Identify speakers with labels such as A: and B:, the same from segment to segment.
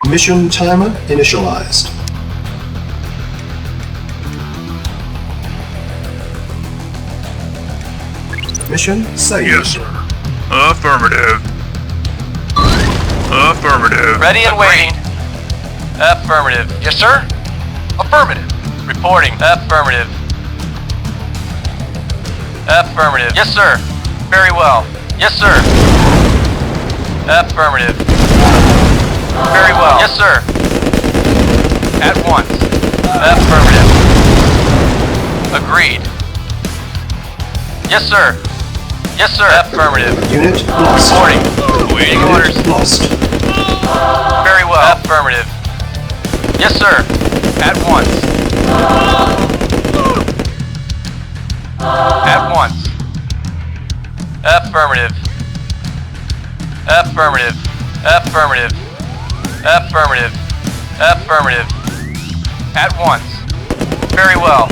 A: Mission timer initialized. Mission saved.
B: Yes, sir. Affirmative. Affirmative.
C: Ready and waiting. Affirmative. Yes, sir. Affirmative. Reporting. Affirmative. Affirmative. Yes, sir. Very well. Yes, sir. Affirmative. Very well. Yes, sir. At once. Affirmative. Agreed. Yes, sir. Yes, sir. Affirmative.
A: Unit lost.
C: Reporting. Waiting orders.
A: Unit lost.
C: Very well. Affirmative. Yes, sir. At once. At once. Affirmative. Affirmative. Affirmative. Affirmative. Affirmative. At once. Very well.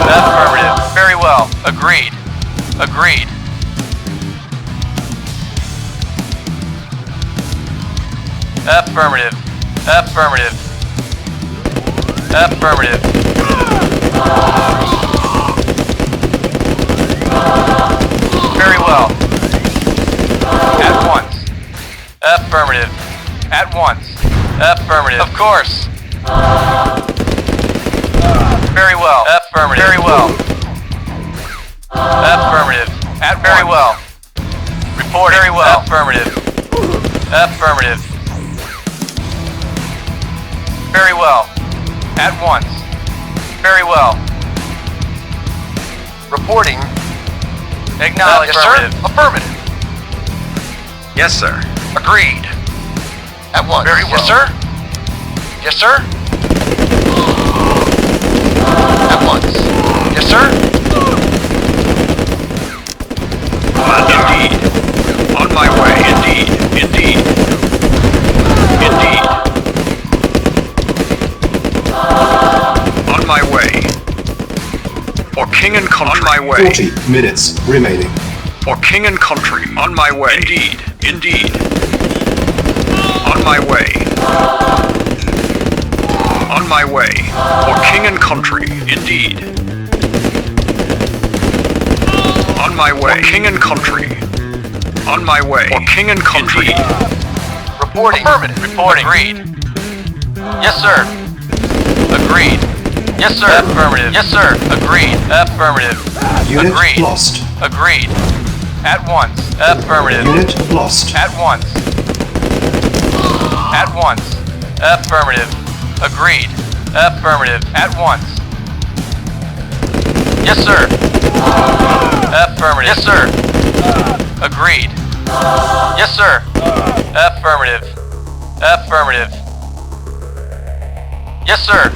C: Affirmative. Very well. Agreed. Agreed. Affirmative. Affirmative. Affirmative. Very well. At once. Affirmative. At once. Affirmative. Of course. Very well. Affirmative. Very well. Affirmative. At very well. Report. Very well. Affirmative. Affirmative. Very well. At once. Very well. Reporting. Acknowledge. Yes, sir. Affirmative. Yes, sir. Agreed. At once. Very well. Yes, sir. Yes, sir. At once. Yes, sir.
B: Indeed. On my way. Indeed. Indeed. Indeed. On my way. For king and country. On my way.
A: 40 minutes remaining.
B: For king and country. On my way. Indeed. Indeed. On my way. On my way. For king and country. Indeed. On my way. For king and country. On my way. For king and country.
C: Indeed. Reporting. Affirmative. Reporting. Agreed. Yes, sir. Agreed. Yes, sir. Affirmative. Yes, sir. Agreed. Affirmative.
A: Unit
C: Agreed.
A: lost.
C: Agreed. At once. Affirmative.
A: Unit lost.
C: At once. At once. Affirmative. Agreed. Affirmative. At once. Yes, sir. Affirmative. Yes, sir. Agreed. Yes, sir. Affirmative. Affirmative. Yes, sir.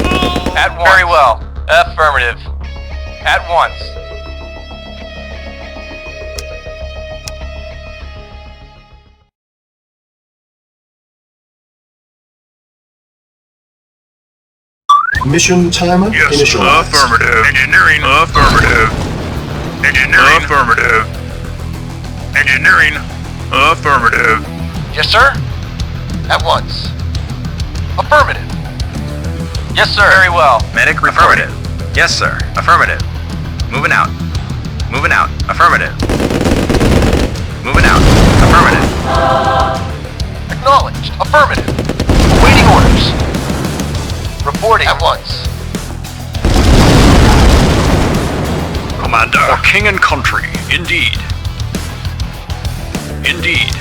C: At once. Very well. Affirmative. At once.
A: Mission timer
B: Yes,
A: initialized.
B: affirmative. Engineering. Affirmative. Engineering. Affirmative. Engineering. Affirmative.
C: Yes, sir. At once. Affirmative. Yes, sir. Very well.
D: Medic affirmative. Yes, sir. Affirmative. Moving out. Moving out. Affirmative. Moving out. Affirmative.
C: Acknowledged. Affirmative. Awaiting orders. Reporting at once.
B: Commander. For king and country. Indeed. Indeed.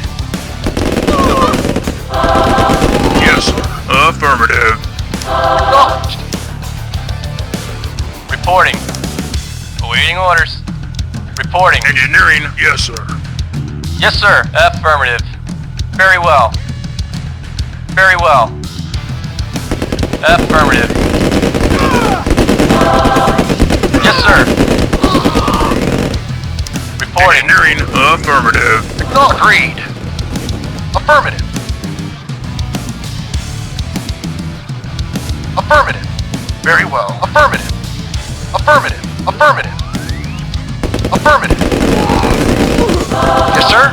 B: Yes, sir. Affirmative.
C: Acknowledged. Reporting. Awaiting orders. Reporting.
B: Engineering. Yes, sir.
C: Yes, sir. Affirmative. Very well. Very well. Affirmative. Yes, sir.
B: Affirmative.
C: Agreed. Affirmative. Affirmative. Very well. Affirmative. Affirmative. Affirmative. Affirmative. Yes, sir.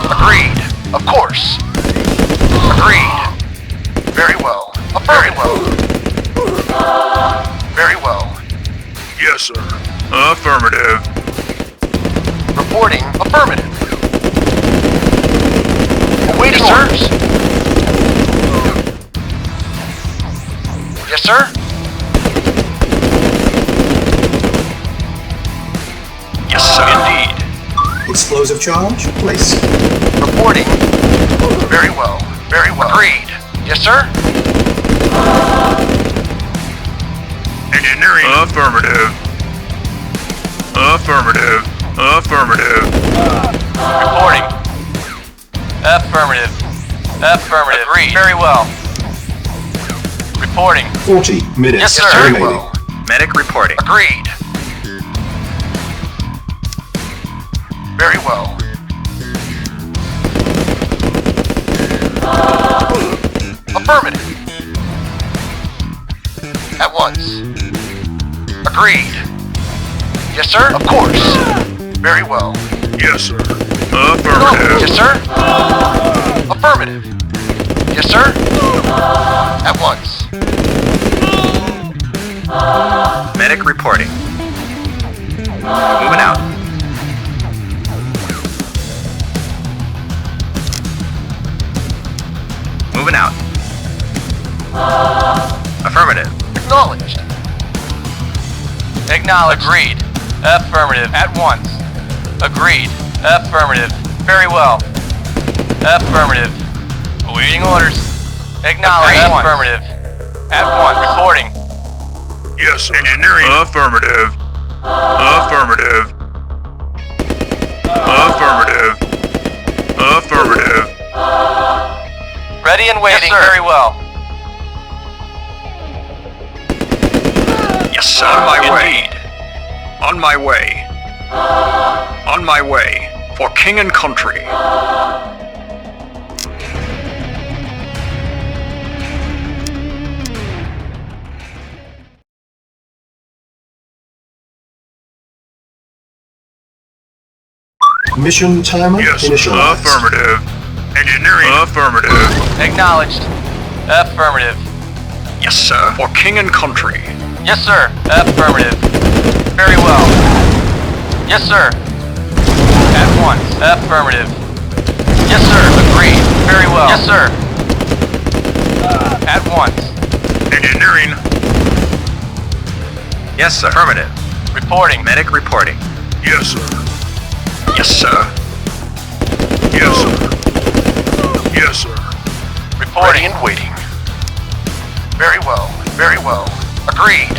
C: Agreed. Of course. Agreed. Very well. Very well. Very well.
B: Yes, sir. Affirmative.
C: Reporting affirmative. Awaiting orders. Yes, sir.
B: Yes, sir. Indeed.
A: Explosive charge placed.
C: Reporting. Very well. Very well. Agreed. Yes, sir.
B: Engineering. Affirmative. Affirmative. Affirmative.
C: Reporting. Affirmative. Affirmative. Agreed. Very well. Reporting.
A: 40 minutes
C: Yes, sir. Very
A: remaining.
C: well.
D: Medic reporting.
C: Agreed. Very well. Affirmative. At once. Agreed. Yes, sir. Of course. Very well.
B: Yes, sir. Affirmative.
C: Yes, sir. Affirmative. Yes, sir. At once.
D: Medic reporting. Moving out. Moving out. Affirmative.
C: Acknowledged. Acknowledged. Agreed. Affirmative. At once. Agreed. Affirmative. Very well. Affirmative. Awaiting orders. Acknowledged. Affirmative. At once. Reporting.
B: Yes, sir. Engineering. Affirmative. Affirmative. Affirmative. Affirmative.
C: Ready and waiting. Yes, sir. Very well.
B: Yes, sir. On my way. On my way. On my way. For king and country.
A: Mission timer
B: Yes,
A: initialized.
B: affirmative. Engineering. Affirmative.
C: Acknowledged. Affirmative.
B: Yes, sir. For king and country.
C: Yes, sir. Affirmative. Very well. Yes, sir. At once. Affirmative. Yes, sir. Agreed. Very well. Yes, sir. At once.
B: Engineering.
D: Yes, sir. Affirmative.
C: Reporting.
D: Medic reporting.
B: Yes, sir. Yes, sir. Yes, sir. Yes, sir.
C: Reporting and waiting. Very well. Very well. Agreed.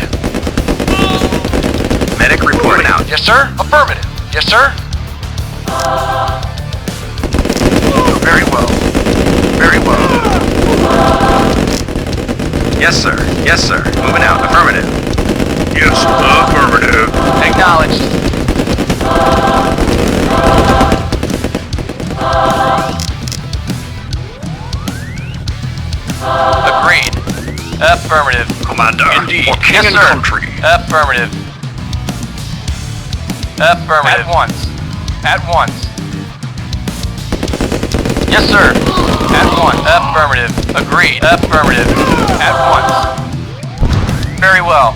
D: Medic reporting out.
C: Yes, sir. Affirmative. Yes, sir. Very well. Very well.
D: Yes, sir. Yes, sir. Moving out. Affirmative.
B: Yes, sir. Affirmative.
C: Acknowledged. Agreed. Affirmative.
B: Commander. Indeed. For king
C: Yes,
B: and
C: sir.
B: country.
C: Affirmative. Affirmative. At once. At once. Yes, sir. At once. Affirmative. Agreed. Affirmative. At once. Very well.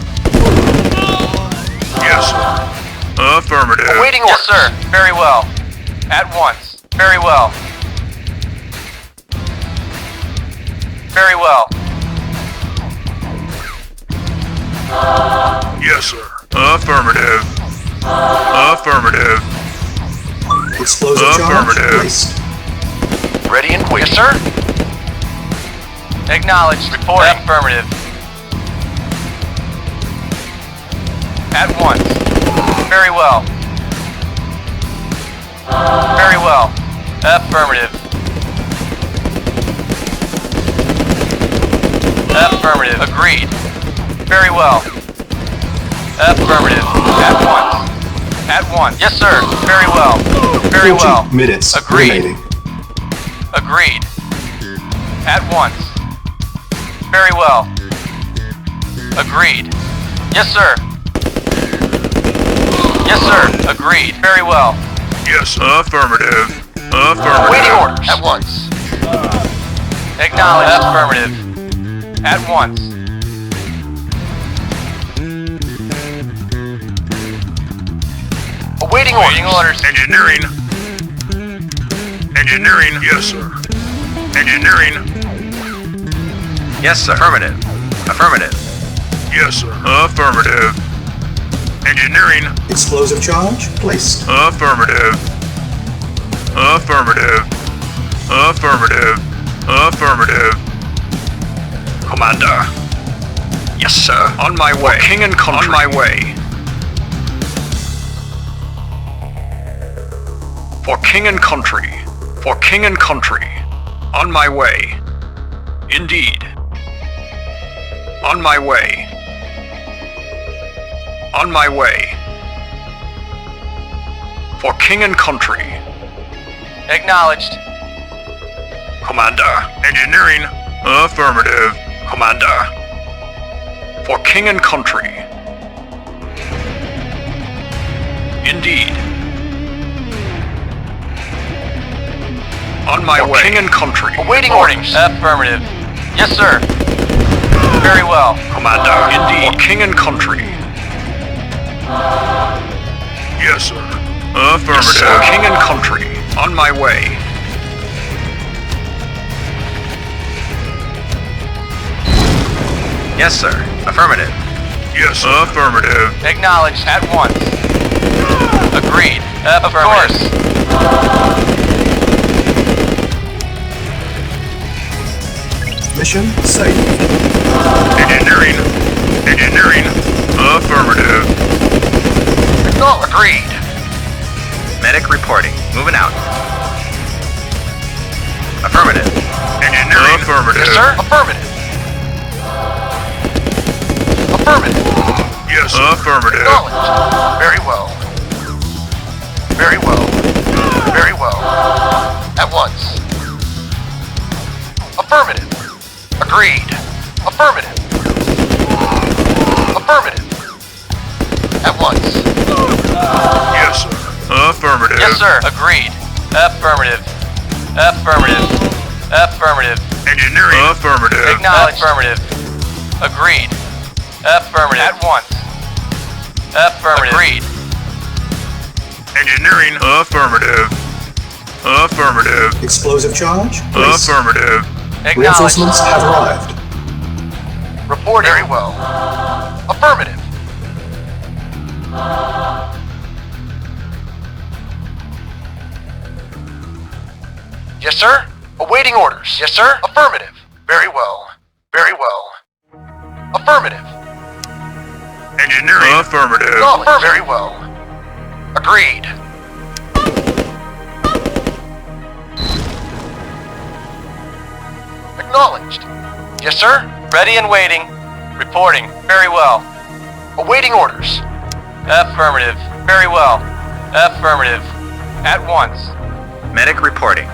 B: Yes, sir. Affirmative.
C: Awaiting orders. Yes, sir. Very well. At once. Very well. Very well.
B: Yes, sir. Affirmative. Affirmative.
A: Explosive charge
B: Affirmative.
A: placed.
C: Ready and waiting. Yes, sir. Acknowledged. Reporting. Affirmative. At once. Very well. Very well. Affirmative. Affirmative. Agreed. Very well. Affirmative. At once. At once. Yes, sir. Very well. Very
A: 40
C: well.
A: minutes
C: Agreed.
A: remaining.
C: Agreed. At once. Very well. Agreed. Yes, sir. Yes, sir. Agreed. Very well.
B: Yes, affirmative. Affirmative.
C: Waiting orders. At once. Acknowledged. Affirmative. At once. Awaiting orders.
B: Engineering. Engineering. Yes, sir. Engineering.
D: Yes, sir. Affirmative. Affirmative.
B: Yes, sir. Affirmative. Engineering.
A: Explosive charge placed.
B: Affirmative. Affirmative. Affirmative. Affirmative. Commander. Yes, sir. On my way. For king and country. On my way. For king and country. For king and country. On my way. Indeed. On my way. On my way. For king and country.
C: Acknowledged.
B: Commander. Engineering. Affirmative. Commander. For king and country. Indeed. On my way. King and country.
C: Awaiting orders. Affirmative. Yes, sir. Very well.
B: Commander. Indeed. For king and country. Yes, sir. Affirmative. Yes, sir. King and country. On my way.
D: Yes, sir. Affirmative.
B: Yes, sir. Affirmative.
C: Acknowledged. At once. Agreed. Of course.
A: Mission saved.
B: Engineering. Engineering. Affirmative.
C: Agreed.
D: Medic reporting. Moving out. Affirmative.
B: Engineering. Affirmative.
C: Yes, sir. Affirmative. Affirmative.
B: Yes, sir. Affirmative.
C: Acknowledged. Very well. Very well. Very well. At once. Affirmative. Agreed. Affirmative. Affirmative. At once.
B: Yes, sir. Affirmative.
C: Yes, sir. Agreed. Affirmative. Affirmative. Affirmative.
B: Engineering. Affirmative.
C: Acknowledged. Affirmative. Agreed. Affirmative. At once. Affirmative. Agreed.
B: Engineering. Affirmative. Affirmative.
A: Explosive charge placed.
B: Affirmative.
C: Acknowledged.
A: Reinforcements have arrived.
C: Reporting. Very well. Affirmative. Yes, sir. Awaiting orders. Yes, sir. Affirmative. Very well. Very well. Affirmative.
B: Engineering. Affirmative.
C: Acknowledged. Very well. Agreed. Acknowledged. Yes, sir. Ready and waiting. Reporting. Very well. Awaiting orders. Affirmative. Very well. Affirmative. At once.
D: Medic reporting.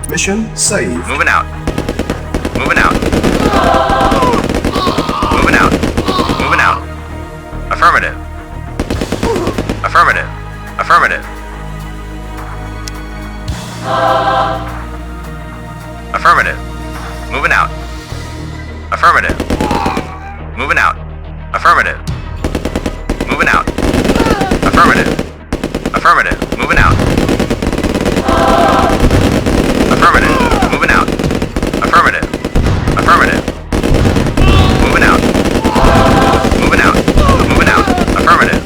A: Mission saved.
D: Moving out. Moving out. Moving out. Moving out. Affirmative. Affirmative. Affirmative. Affirmative. Moving out. Affirmative. Moving out. Affirmative. Moving out. Affirmative. Affirmative. Moving out. Affirmative. Moving out. Affirmative. Affirmative. Moving out. Moving out. Moving out. Affirmative.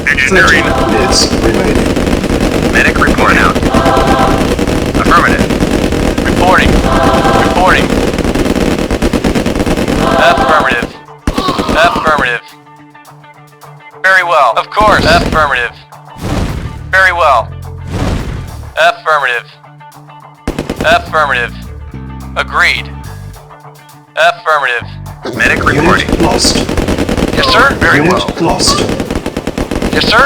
B: Engineering.
A: 30 minutes remaining.
D: Medic report out. Affirmative.
C: Reporting. Reporting. Affirmative. Affirmative. Very well. Of course. Affirmative. Very well. Affirmative. Affirmative. Agreed. Affirmative.
D: Medic reporting.
A: Unit lost.
B: Yes, sir. Very
A: Unit
B: well.
A: lost.
B: Yes, sir.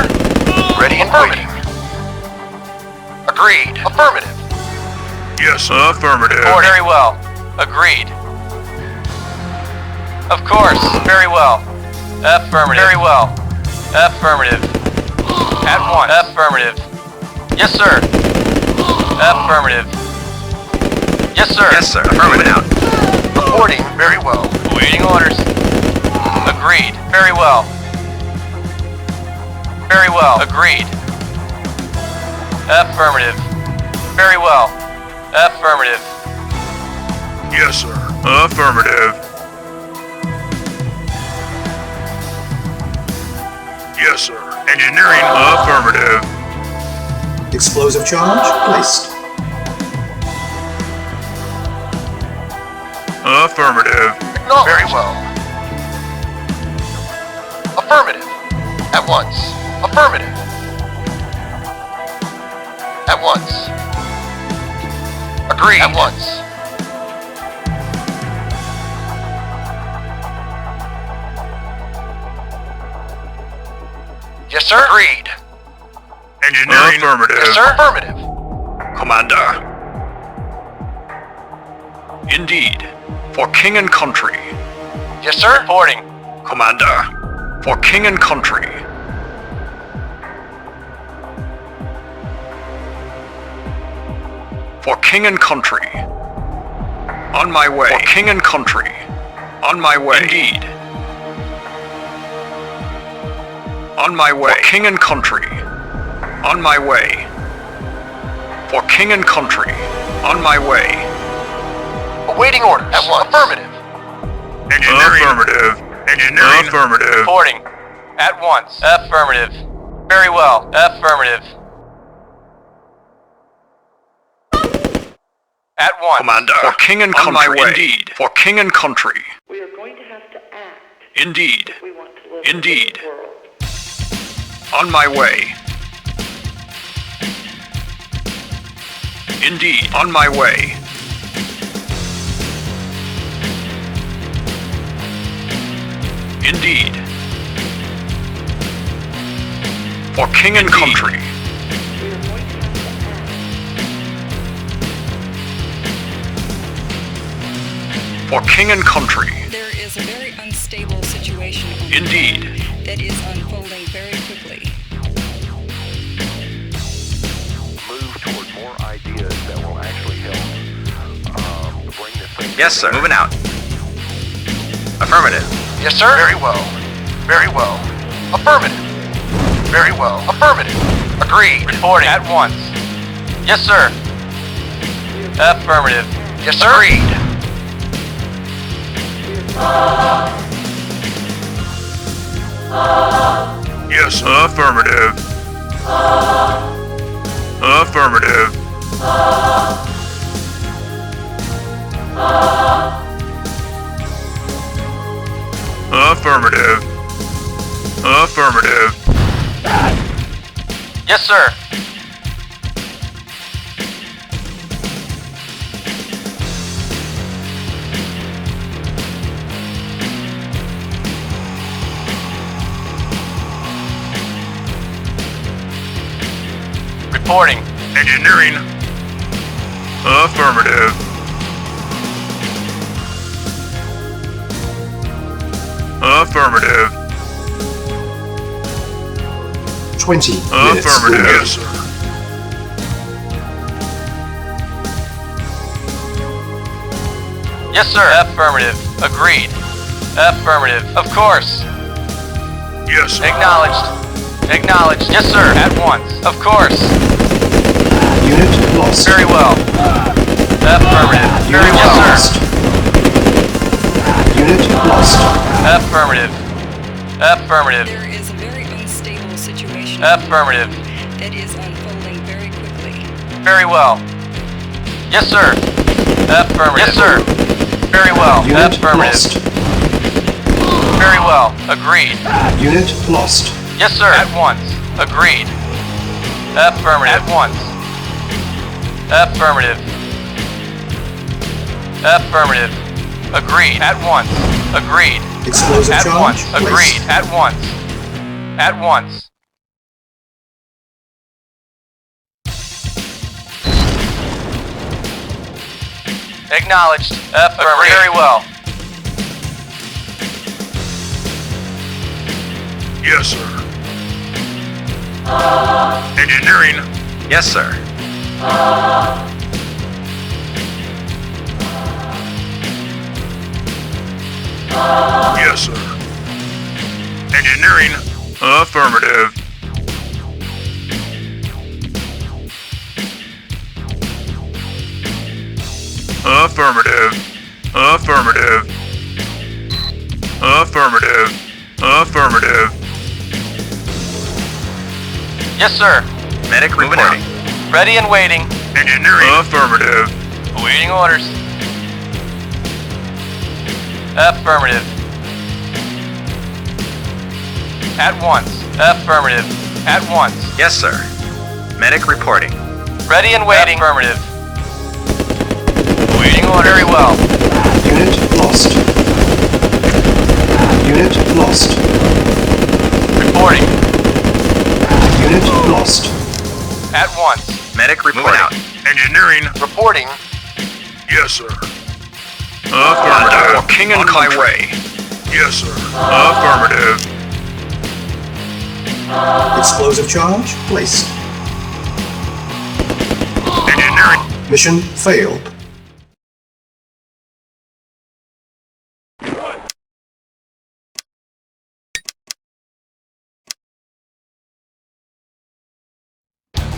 B: Ready and waiting. Agreed. Affirmative.
E: Yes, affirmative.
C: Report. Very well. Agreed. Of course. Very well. Affirmative. Very well. Affirmative. At once. Affirmative. Yes, sir. Affirmative. Yes, sir.
D: Yes, sir. Affirmative. Out.
B: Reporting. Very well.
C: Awaiting orders. Agreed. Very well. Very well. Agreed. Affirmative. Very well. Affirmative.
E: Yes, sir. Affirmative. Yes, sir. Engineering. Affirmative.
A: Explosive charge placed.
E: Affirmative.
B: Very well. Affirmative. At once. Affirmative. At once. Agreed. At once. Yes, sir. Agreed.
E: Engineering. Affirmative.
B: Yes, sir. Affirmative.
E: Commander. Indeed. For king and country.
B: Yes, sir.
C: Reporting.
E: Commander. For king and country. For king and country. On my way. For king and country. On my way. Indeed. On my way. For king and country. On my way. For king and country. On my way.
B: Awaiting orders. At once. Affirmative.
E: Engineering. Affirmative. Engineering. Affirmative.
C: Reporting. At once. Affirmative. Very well. Affirmative. At once.
E: Commander. For king and country. On my way. Indeed. For king and country.
F: We are going to have to act
E: Indeed.
F: if we want to live
E: Indeed.
F: in this world.
E: On my way. Indeed. On my way. Indeed. For king and country.
F: We are going to have to act.
E: For king and country.
G: There is a very unstable situation on
E: Indeed.
G: the ground that is unfolding very quickly.
H: Move toward more ideas that will actually help bring this thing.
D: Yes, sir. Moving out. Affirmative.
B: Yes, sir. Very well. Very well. Affirmative. Very well. Affirmative. Agreed.
C: Reporting. At once. Yes, sir. Affirmative.
B: Yes, sir. Agreed.
E: Yes, affirmative. Affirmative. Affirmative. Affirmative.
C: Yes, sir. Reporting.
E: Engineering. Affirmative. Affirmative.
A: 20 minutes.
E: Affirmative.
A: remaining.
E: Yes, sir.
C: Yes, sir. Affirmative. Agreed. Affirmative. Of course.
E: Yes, sir.
C: Acknowledged. Acknowledged. Yes, sir. At once. Of course.
A: Unit lost.
C: Very well. Affirmative. Very
A: Unit
C: well,
A: lost.
C: sir.
A: Unit lost.
C: Affirmative. Affirmative.
G: There is a very unstable situation
C: Affirmative.
G: that is unfolding very quickly.
C: Very well. Yes, sir. Affirmative. Yes, sir. Very well.
A: Unit
C: Affirmative.
A: lost.
C: Very well. Agreed.
A: Unit lost.
C: Yes, sir. At once. Agreed. Affirmative. At once. Affirmative. Affirmative. Agreed. At once. Agreed.
A: Explosive
C: At
A: charge
C: once. Agreed.
A: placed.
C: At once. At once. Acknowledged. Affirmative. Very well.
E: Yes, sir. Engineering.
D: Yes, sir.
E: Yes, sir. Engineering. Affirmative. Affirmative. Affirmative. Affirmative. Affirmative.
C: Yes, sir.
D: Medic
C: Moving
D: reporting.
C: Ready and waiting.
E: Engineering. Affirmative.
C: Awaiting orders. Affirmative. At once. Affirmative. At once.
D: Yes, sir. Medic reporting.
C: Ready and waiting. Affirmative. Awaiting order. Very well.
A: Unit lost. Unit lost.
C: Reporting.
A: Unit lost.
C: At once.
D: Medic
C: Moving
D: reporting.
C: out.
E: Engineering.
C: Reporting.
E: Yes, sir. Affirmative. For king and country. Way. Yes, sir. Affirmative.
A: Explosive charge placed.
E: Engineering.
A: Mission failed.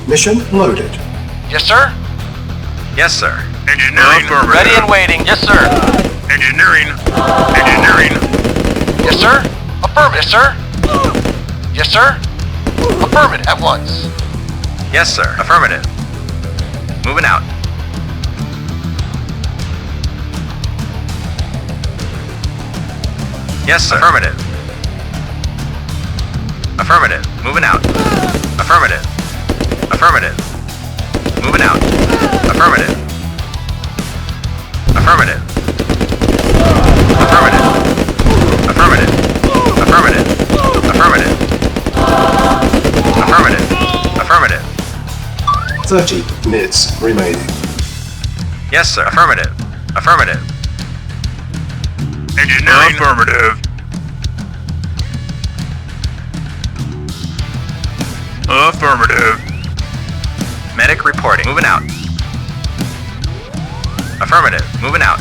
A: Mission loaded.
C: Yes, sir.
D: Yes, sir.
E: Engineering. Affirmative.
C: Ready and waiting. Yes, sir.
E: Engineering. Engineering.
C: Yes, sir. Affirmative. Yes, sir. Yes, sir. Affirmative. At once.
D: Yes, sir. Affirmative. Moving out. Yes, sir. Affirmative. Affirmative. Moving out. Affirmative. Affirmative. Moving out. Affirmative. Affirmative. Affirmative. Affirmative. Affirmative. Affirmative. Affirmative. Affirmative.
A: 30 minutes remaining.
D: Yes, sir. Affirmative. Affirmative.
E: Engineering. Affirmative. Affirmative.
D: Medic reporting. Moving out. Affirmative. Moving out.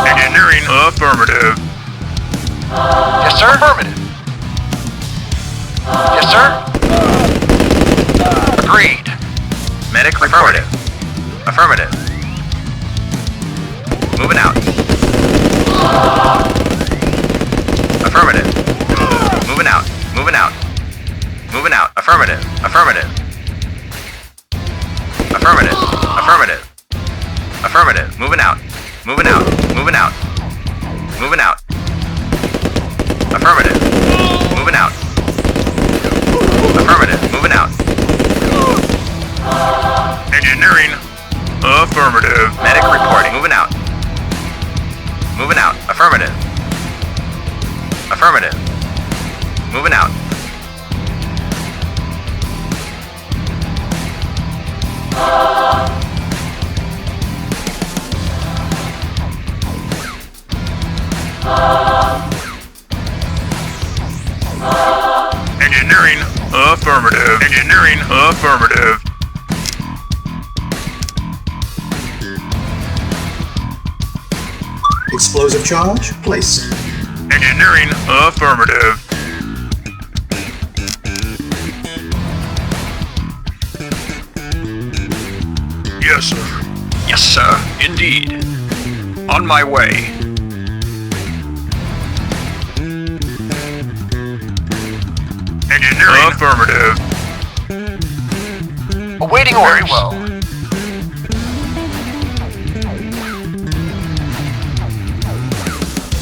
E: Engineering. Affirmative.
C: Yes, sir. Affirmative. Yes, sir. Agreed.
D: Medic reporting. Affirmative. Moving out. Affirmative. Moving out. Moving out. Moving out. Affirmative. Affirmative. Affirmative. Affirmative. Affirmative. Moving out. Moving out. Moving out. Moving out. Affirmative. Moving out. Affirmative. Moving out.
E: Engineering. Affirmative.
D: Medic reporting. Moving out. Moving out. Affirmative. Affirmative. Moving out.
E: Engineering. Affirmative. Engineering. Affirmative.
A: Explosive charge placed.
E: Engineering. Affirmative. Yes, sir. Yes, sir. Indeed. On my way. Engineering. Affirmative.
C: Awaiting orders. Very well.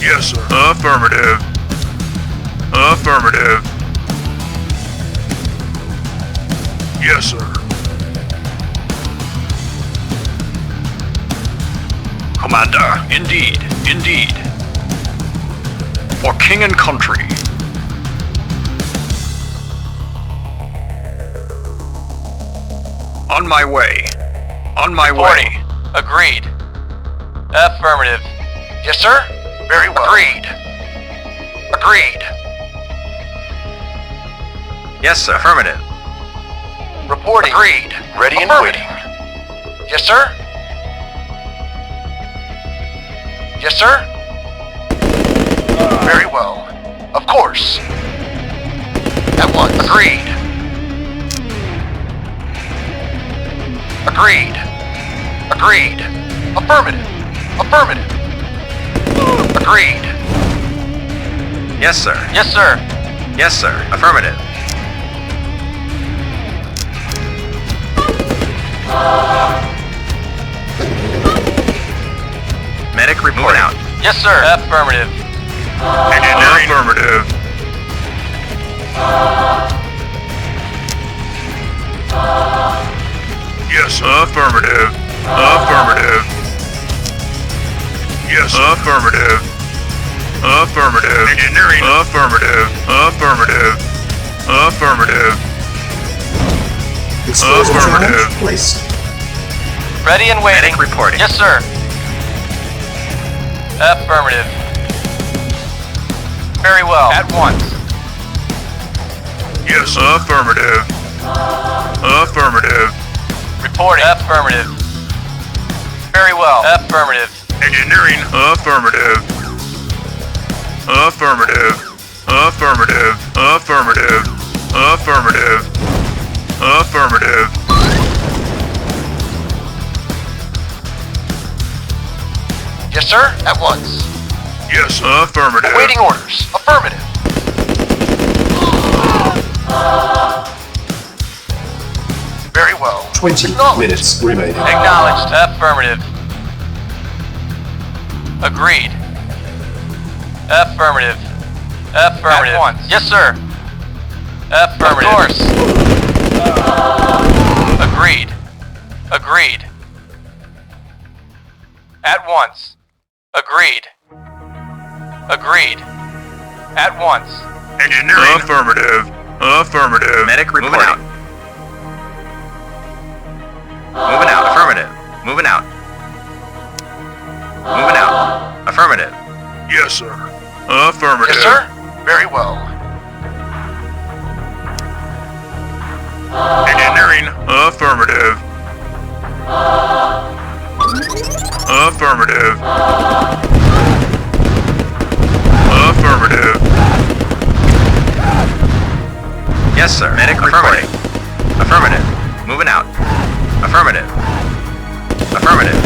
E: Yes, sir. Affirmative. Affirmative. Yes, sir. Commander, indeed, indeed. For king and country. On my way. On my way.
C: Agreed. Affirmative. Yes, sir? Very well.
B: Agreed. Agreed.
D: Yes, sir. Affirmative.
C: Reporting.
B: Agreed.
C: Ready and
B: Affirmative.
C: waiting. Yes, sir? Yes, sir? Very well. Of course. At once.
B: Agreed. Agreed. Agreed.
C: Affirmative. Affirmative.
B: Agreed.
D: Yes, sir.
C: Yes, sir.
D: Yes, sir. Affirmative. Medic reporting out.
C: Yes, sir. Affirmative.
E: Engineering. Affirmative. Yes, affirmative. Affirmative. Yes, affirmative. Affirmative. Engineering. Affirmative. Affirmative. Affirmative.
A: Explosive
E: Affirmative.
A: charge placed.
C: Ready and waiting.
D: Medic reporting.
C: Yes, sir. Affirmative. Very well. At once.
E: Yes, affirmative. Affirmative.
C: Reporting. Affirmative. Very well. Affirmative.
E: Engineering. Affirmative. Affirmative. Affirmative. Affirmative. Affirmative. Affirmative.
C: Yes, sir. At once.
E: Yes, affirmative.
C: Awaiting orders. Affirmative. Very well.
A: 20
C: Acknowledged.
A: minutes remaining.
C: Acknowledged. Affirmative. Agreed. Affirmative. Affirmative. At once. Yes, sir. Affirmative. Of course. Agreed. Agreed. At once. Agreed. Agreed. At once.
E: Engineering. Affirmative. Affirmative.
D: Medic reporting out. Moving out. Affirmative. Moving out. Moving out. Affirmative.
E: Yes, sir. Affirmative.
C: Yes, sir. Very well.
E: Engineering. Affirmative. Affirmative. Affirmative.
D: Yes, sir. Medic reporting. Affirmative. Moving out. Affirmative. Affirmative.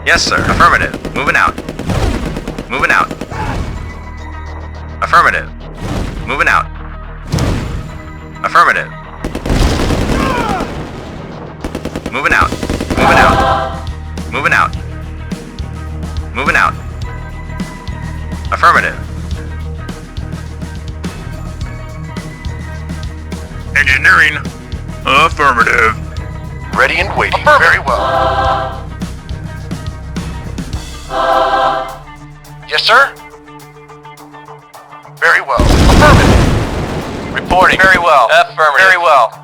D: Yes, sir. Affirmative. Moving out. Moving out. Affirmative. Moving out. Affirmative. Moving out. Moving out. Moving out. Moving out. Affirmative.
E: Engineering. Affirmative.
C: Ready and waiting. Very well. Yes, sir. Very well. Affirmative. Reporting. Very well. Affirmative. Very well.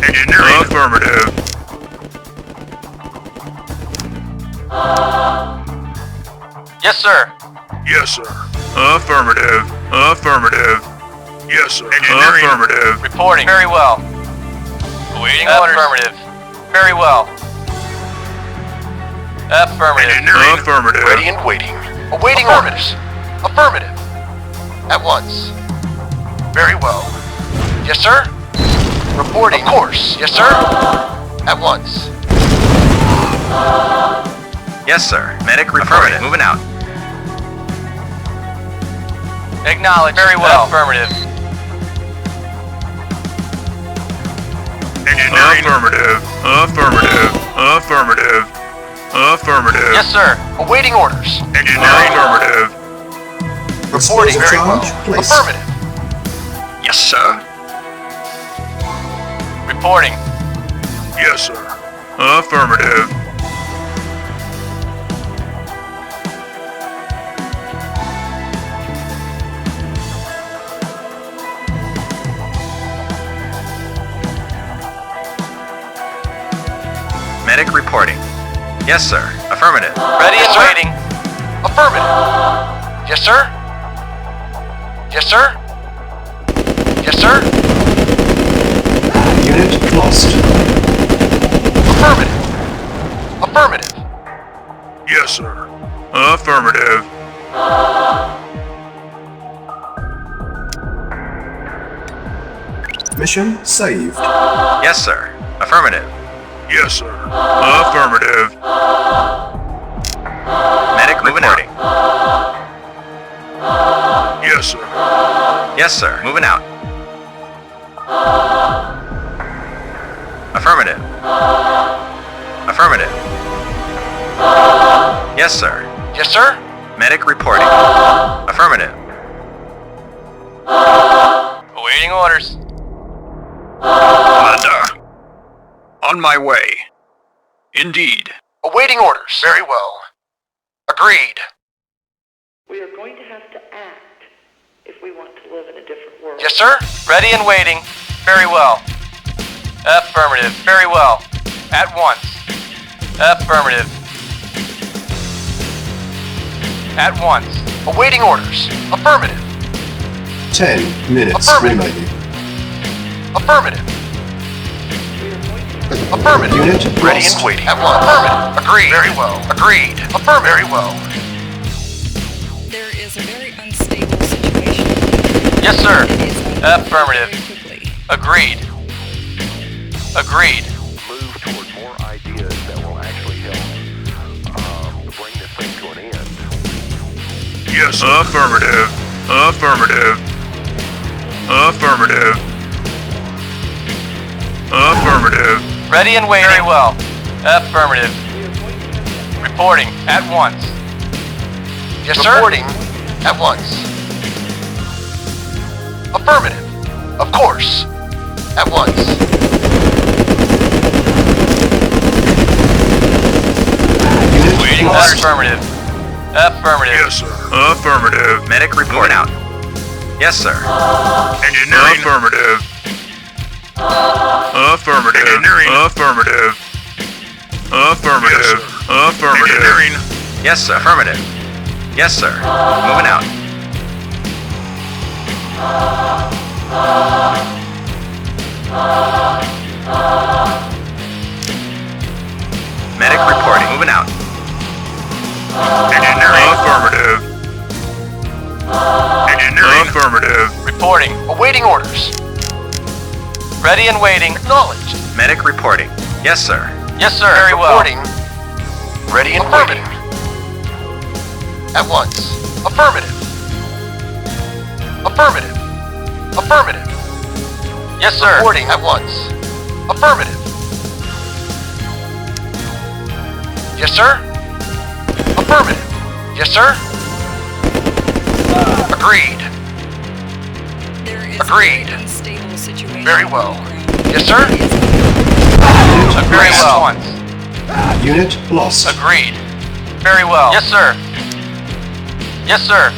E: Engineering. Affirmative.
C: Yes, sir.
E: Yes, sir. Affirmative. Affirmative. Yes, sir. Engineering. Affirmative.
C: Reporting. Very well. Awaiting orders. Affirmative. Very well. Affirmative.
E: Engineering. Affirmative.
C: Ready and waiting. Awaiting orders. Affirmative. At once. Very well. Yes, sir. Reporting. Of course. Yes, sir. At once.
D: Yes, sir. Medic reporting. Moving out.
C: Acknowledged. Very well. Affirmative.
E: Engineering. Affirmative. Affirmative. Affirmative. Affirmative.
C: Yes, sir. Awaiting orders.
E: Engineering. Affirmative.
C: Reporting.
A: Explosive
C: Very well.
A: charge placed.
C: Affirmative.
E: Yes, sir.
C: Reporting.
E: Yes, sir. Affirmative.
D: Medic reporting. Yes, sir. Affirmative.
C: Ready and waiting. Affirmative. Yes, sir. Yes, sir. Yes, sir.
A: Unit lost.
C: Affirmative. Affirmative.
E: Yes, sir. Affirmative.
A: Mission saved.
D: Yes, sir. Affirmative.
E: Yes, sir. Affirmative.
D: Medic reporting.
E: Yes, sir.
D: Yes, sir. Moving out. Affirmative. Affirmative. Yes, sir.
C: Yes, sir.
D: Medic reporting. Affirmative.
C: Awaiting orders.
E: Commander. On my way. Indeed.
C: Awaiting orders. Very well. Agreed.
F: We are going to have to act if we want to live in a different world.
C: Yes, sir. Ready and waiting. Very well. Affirmative. Very well. At once. Affirmative. At once. Awaiting orders. Affirmative.
A: 10 minutes
C: Affirmative.
A: remaining.
C: Affirmative.
F: We are going to have to
C: Affirmative.
A: Unit
C: Ready
A: lost.
C: and waiting. At once. Affirmative. Agreed. Very well. Agreed. Affirmative. Very well.
G: There is a very unstable situation.
C: Yes, sir.
G: It is unfolding
C: Affirmative.
G: very quickly.
C: Agreed. Agreed.
H: Move toward more ideas that will actually help bring this thing to an end.
E: Yes, sir. Affirmative. Affirmative. Affirmative. Affirmative.
C: Ready and waiting. Very well. Affirmative. Reporting. At once. Yes, sir. Reporting. At once. Affirmative. Of course. At once.
A: Unit
C: Waiting
A: lost.
C: orders. Affirmative. Affirmative.
E: Yes, sir. Affirmative.
D: Medic reporting out. Yes, sir.
E: Engineering. Affirmative. Affirmative. Engineering. Affirmative. Affirmative. Affirmative. Engineering.
D: Yes, sir. Affirmative. Yes, sir. Moving out. Medic reporting. Moving out.
E: Engineering. Affirmative. Engineering. Affirmative.
C: Reporting. Awaiting orders. Ready and waiting. Acknowledged.
D: Medic reporting. Yes, sir.
C: Yes, sir. Very well. Reporting. Ready and waiting. At once. Affirmative. Affirmative. Affirmative. Yes, sir. Reporting. At once. Affirmative. Yes, sir. Affirmative. Yes, sir. Agreed.
G: There is
C: Agreed.
G: a very unstable situation.
C: Very well.
G: on the ground.
C: Yes, sir.
G: It is
C: Very well. At once.
A: Unit lost.
C: Agreed. Very well. Yes, sir. Yes, sir.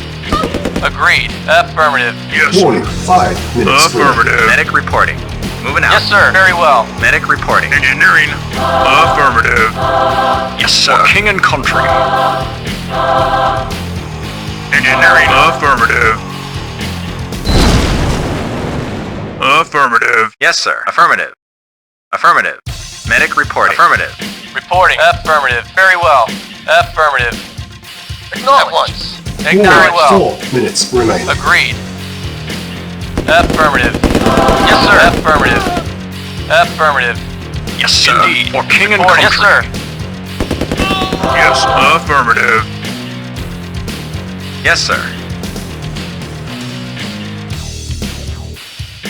C: Agreed. Affirmative.
E: Yes, sir.
A: Warning, 5 minutes remaining.
E: Affirmative.
D: Medic reporting. Moving out.
C: Yes, sir. Very well.
D: Medic reporting.
E: Engineering. Affirmative. Yes, sir. For king and country. Engineering. Affirmative. Affirmative.
D: Yes, sir. Affirmative. Affirmative. Medic reporting. Affirmative.
C: Reporting. Affirmative. Very well. Affirmative. Acknowledged. At once. Very well.
A: 4 minutes remaining.
C: Agreed. Affirmative. Yes, sir. Affirmative. Affirmative.
E: Yes, sir. Indeed. For king and
C: Reporting.
E: country.
C: Yes, sir.
E: Yes, affirmative.
D: Yes, sir.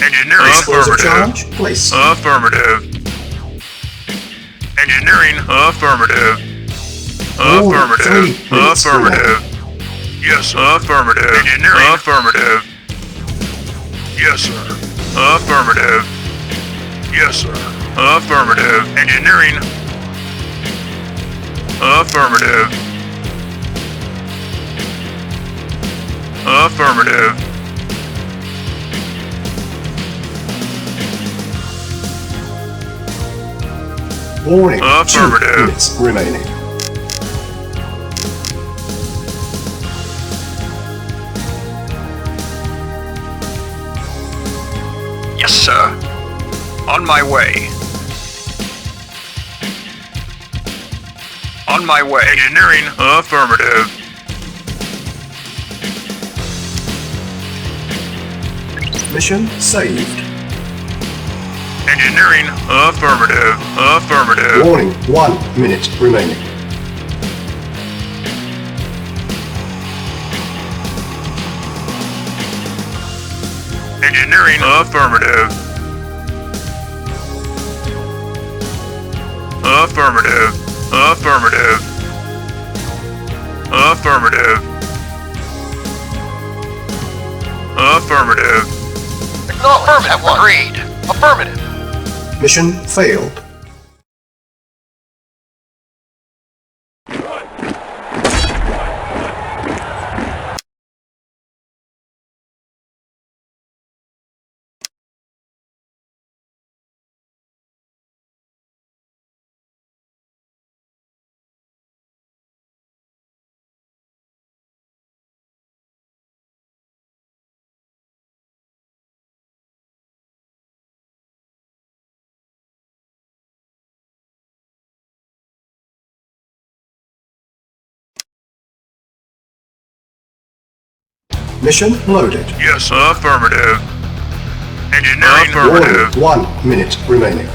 E: Engineering.
A: Explosive
E: Affirmative.
A: charge placed.
E: Affirmative. Engineering. Affirmative.
A: All
E: Affirmative.
A: 3 minutes
E: Affirmative. Yes, affirmative. Engineering. Affirmative. Yes, sir. Affirmative. Yes, sir. Affirmative. Engineering. Affirmative. Affirmative.
A: Warning. 2
E: Affirmative.
A: minutes remaining.
E: Yes, sir. On my way. On my way. Engineering. Affirmative.
A: Mission saved.
E: Engineering. Affirmative. Affirmative.
A: Warning. 1 minute remaining.
E: Engineering. Affirmative. Affirmative. Affirmative. Affirmative. Affirmative.
C: Affirmative. Agreed. Affirmative.
A: Mission failed. Mission loaded.
E: Yes, affirmative. Engineering.
A: Warning.
E: Affirmative.
A: 1 minute remaining.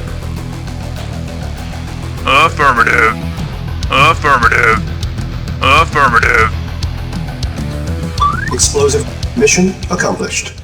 E: Affirmative. Affirmative. Affirmative.
A: Explosive. Mission accomplished.